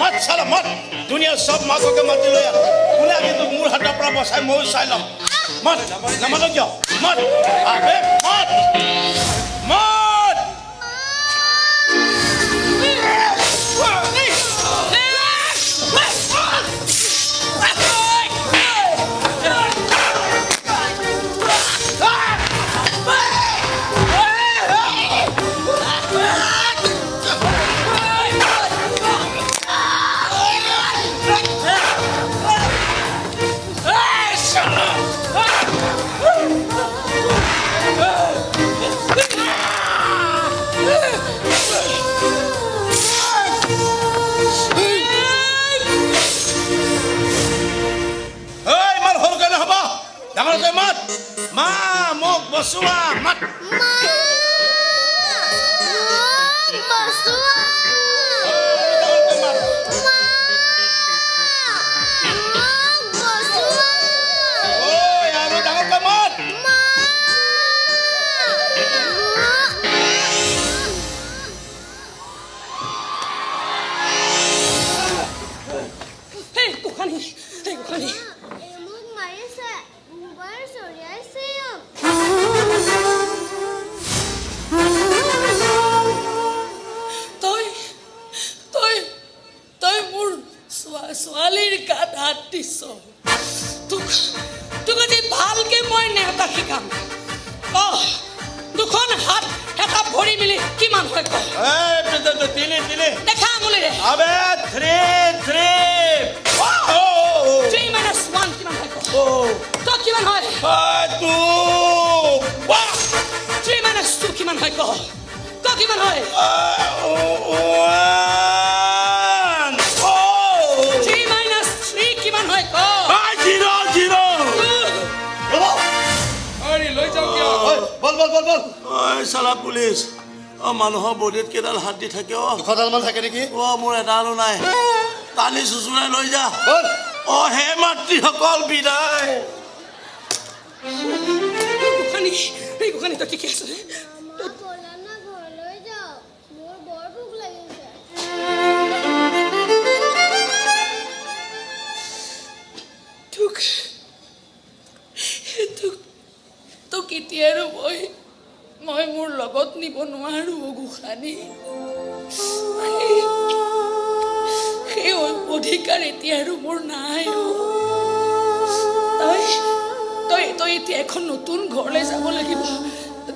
मत साला मत दुनिया सब माको के मत लो यार बोले अभी तो मूल हटा पर बसाई मोह साइलम मत नमन क्यों मत अबे मत मत Bosua, mat. Ma, Bosua. Ma, Bosua. Oh, ya lu jangan ke mat. Ma. Hey, Kukhani. Hey, Kukhani. Emang mari saya, bukan sorry saya. ছোৱালীৰ গাত হাত দিছ তোক আজি ভালকে মই নেওতা শিকাম দুখন হাত এটা ভৰি মিলি কিমান হয় কয় তিনি দেখা আঙুলিৰে আবে 3 minus 1 কিমান হয় কয় তই কিমান হয় 3 minus 2 কিমান হয় কয় কিমান হয় বল সালা পুলিশ মানুহৰ বডিত কেডাল হাত দি থাকে খদাল মান থাকে নেকি মোৰ এডালো নাই টানি চুচুৰাই লৈ যা হে মাতৃসকল বিদায় গোখানি তই ঠিকে আছে ঘৰলৈ যাওঁ মোৰ বৰ ভোক লাগিছে তোক কেতিয়া আৰু মই মোৰ লগত নিব নোৱাৰো গোখানি সেই অধিকাৰ এতিয়া আৰু মোৰ নাই তই এতিয়া এখন নতুন ঘৰলৈ যাব লাগিব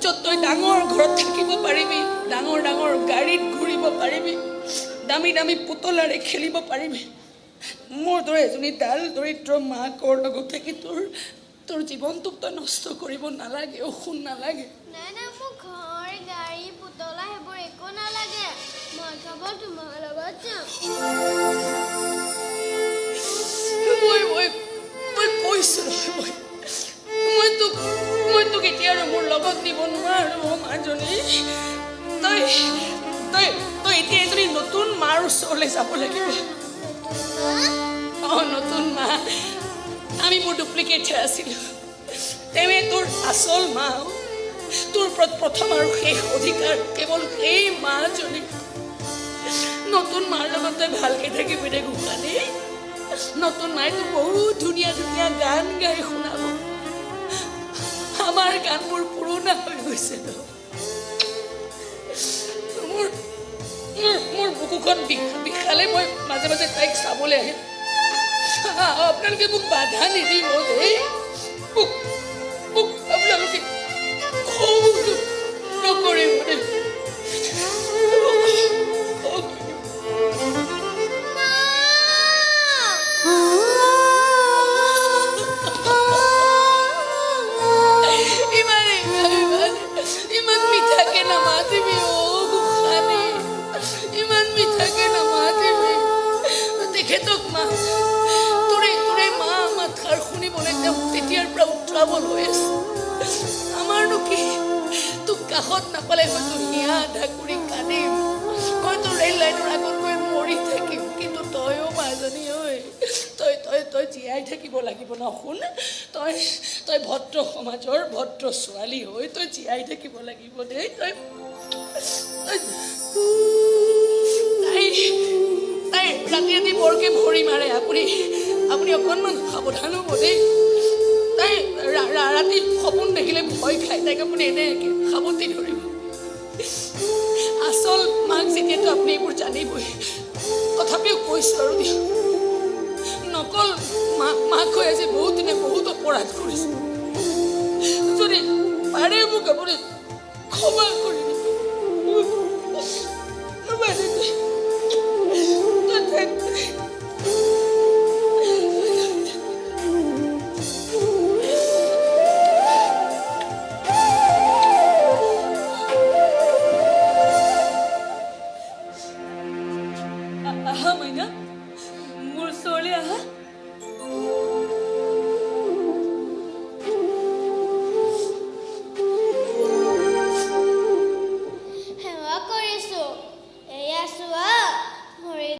য'ত তই ডাঙৰ ঘৰত থাকিব পাৰিবি ডাঙৰ গাড়ীত ঘূৰিব পাৰিবি দামী পুতলাৰে খেলিব পাৰিবি মোৰ দৰে এজনী ডাল দৰিদ্ৰ মাকৰ লগত থাকি তোৰ জীৱনটোক তই নষ্ট কৰিব নালাগে শুন নালাগে নাই মোক ঘৰ গাড়ী পুতলা সেইবোৰ একো নালাগে মই কেৱল তোমাৰ লগত যাম মই কৈছো মই তোক এতিয়া আৰু মোৰ লগত নিব নোৱাৰো মাজনী তই এতিয়া এজনী নতুন মাৰ ওচৰলৈ যাব লাগিব নতুন মা আমি মোৰ ডুপ্লিকেট আছিলো তেৱে তোৰ আচল মা তোৰ প্ৰথম আৰু শেষ অধিকাৰ কেৱল এই মাজনী নতুন মাৰ লগত তই ভালকে থাকিবি দে গোখানি নতুন মায়ে তোক বহুত ধুনীয়া গান গাই শুনাব আমাৰ গানবোৰ পুৰণা হৈ গৈছে মোৰ বুকুখন বিষালে মই মাজে মাজে তাইক চাবলৈ আহিম আপোনালোকে মোক বাধা নিদিব দেই মোক আপোনালোকে খং নকৰিব দেই ইমান মিঠাকে নামাতিবি গোখানি ইমান মিঠাকে নামাতিবি তেখেতক মা তোৰে মা মাথাৰ শুনিবলৈ তেতিয়াৰ পৰা উত্ৰাৱল হৈ আছে আমাৰনো কি তোক কাষত নাপালে হয়তো হিয়া ঢাকুৰি কান্দিম হয়তো ৰেল লাইনৰ আগত গৈ মৰি থাকিম কিন্তু তইও মাজনী ঐ তই জীয়াই থাকিব লাগিব ন শুন তই ভদ্ৰ সমাজৰ ভদ্ৰ ছোৱালী হৈ তই জীয়াই থাকিব লাগিব দেই ৰাতি ৰাতি বৰকে ভৰি মাৰে আপুনি আপুনি অকণমান সাৱধান হ'ব দেই তাই ৰাতি সপোন দেখিলে ভয় খায় তাইক আপুনি এনেকৈ সাৱটি ধৰিব আচল মাক যেতিয়াতো আপুনি এইবোৰ জানিবই তথাপিও কৈছোঁ আৰু দিয়ক নকল মাক হৈ আজি বহুত দিনে বহুত অপৰাধ কৰিছোঁ যদি পাৰে মোক আপুনি ক্ষমা কৰি আহা মইনা মোৰ ওচৰলৈ আহা